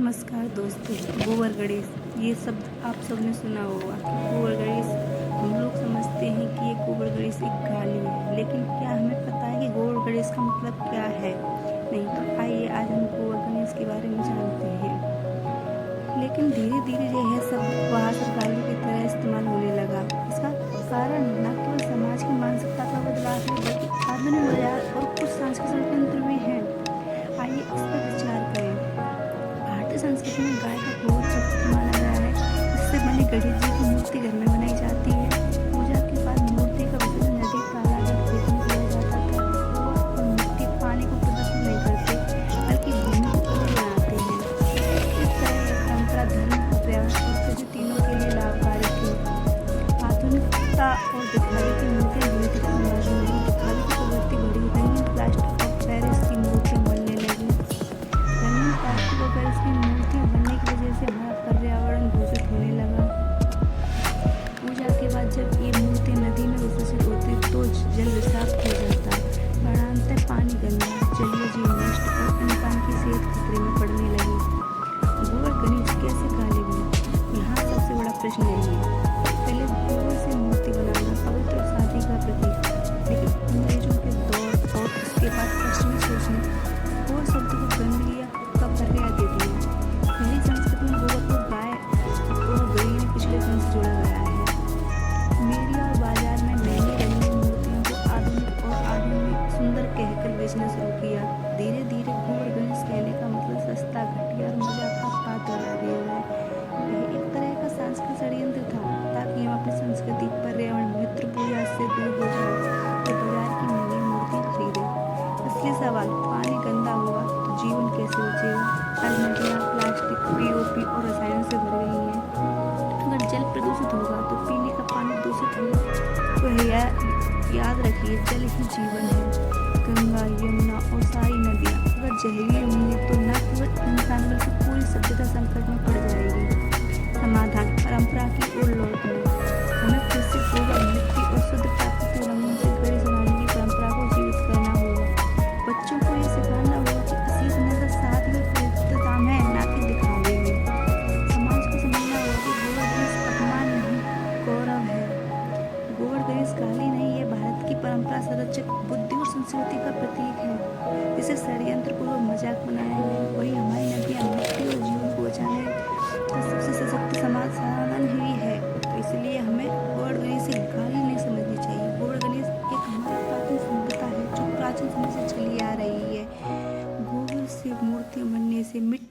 नमस्कार दोस्तों। गोबर गणेश, ये शब्द आप सबने सुना होगा कि गोबर गणेश। हम लोग समझते हैं कि ये गोबर गणेश एक गाली है, लेकिन क्या हमें पता है कि गोबर गणेश का मतलब क्या है? नहीं तो आइए आज हम गोबर गणेश के बारे में जानते हैं। लेकिन धीरे धीरे यह शब्द बाहर गाली की तरह इस्तेमाल होने लगा। इसका कारण न केवल समाज की मानसिकता का बदलाव है, बल्कि आधुनिक बाजार और कुछ सांस्कृतिक तंत्र भी हैं। आइए इस पर विचार करें। भारतीय संस्कृति में गाय का गोबर पवित्र माना गया है। इससे बनी गणेश जी की मूर्ति घर में बनाई जाती है। पूजा के बाद मूर्ति का विसर्जन नदी, तालाब या खेत में किया जाता था। गोबर और मिट्टी पानी को प्रदूषित नहीं करते, बल्कि भूमि को पवित्र बनाते हैं। इस तरह यह परंपरा धर्म, पर्यावरण और कृषि तीनों के लिए लाभकारी थी। आधुनिकता और दिखावे की मूर्तियाँ धीरे धीरे समाज में आई। दिखावे की प्रवृत्ति बढ़ी, रंगीन प्लास्टिक और पेरिस की मूर्तियाँ बनने लगी। रंगीन प्लास्टिक और पेरिस की मूर्तियाँ बनने की वजह से हमारा पर्यावरण दूषित होने लगा। पूजा के बाद जब ये मूर्ति नदी में विसर्जित होती तो जल विषाक्त हो जाता, बढ़ाते पानी गंदा, जलीय जीव नष्ट और इंसान की सेहत खतरे में पड़ने लगी। गोबर गणेश कैसे काले बने? यहाँ सबसे बड़ा प्रश्न यही है। पहले गोबर से मूर्ति बनाना पवित्र और शादी का प्रतीक था, लेकिन अंग्रेजों के दौर और उसके बाद पश्चिमी सोचने गोबर शब्द को गंदगी का पर्याय दे दिया। पहली संस्कृति में गोबर को गाय और गई में पिछले दिन से जोड़ा गया है। मीडिया और बाजार में महंगी रंगीन मूर्तियों को आधुनिक और आधुनिक सुंदर कहकर बेचना शुरू किया। धीरे धीरे गोबर गणेश कहने का मतलब सस्ता, घटिया और मजाक का पात्र बना दिया गया। यह एक तरह का सांस्कृतिक षड्यंत्र था ताकि हम अपनी संस्कृति, पर्यावरण, मित्र पूजा से दूर हो जाए और बाजार की महंगी मूर्ति खरीदें। असली सवाल, पानी गंदा होगा तो जीवन कैसे बचेगा? आज नदियाँ प्लास्टिक, पीओपी और रसायनों से भर गई हैं। अगर जल प्रदूषित होगा तो पीने का पानी दूषित होगा। तो याद रखिए, जल ही जीवन है। गंगा, यमुना और सारी नदियाँ अगर जहरीली होंगी तो न केवल इंसान बल्कि पूरी सभ्यता संकट में पड़ जाएगी। समाधान, परंपरा की ओर लौटना। हमें फिर से गोबर, मिट्टी और शुद्ध प्राकृतिक रंगों से गणेश बनाने की परंपरा को जीवित करना होगा। बच्चों को यह सिखाना होगा कि असली सुंदरता सादगी और पवित्रता में, ना कि दिखावे में। समाज को समझना होगा कि गोबर गणेश अपमान नहीं, गौरव है। गोबर गणेश गाली नहीं, ये भारत की परंपरा, संरक्षक, बुद्धि और संस्कृति का प्रतीक है। जिसे षड्यंत्र पूर्वक मजाक बनाया गया, वही हमारी नदियाँ, मिट्टी और जीवन को बचाने का सबसे सशक्त समाधान ही है। तो इसलिए हमें गोबर गणेश से गाली नहीं समझनी चाहिए। गोबर गणेश एक हमारी प्राचीन सभ्यता है जो प्राचीन समय से चली आ रही है। गोबर से मूर्तियाँ बनने से, मिट्टी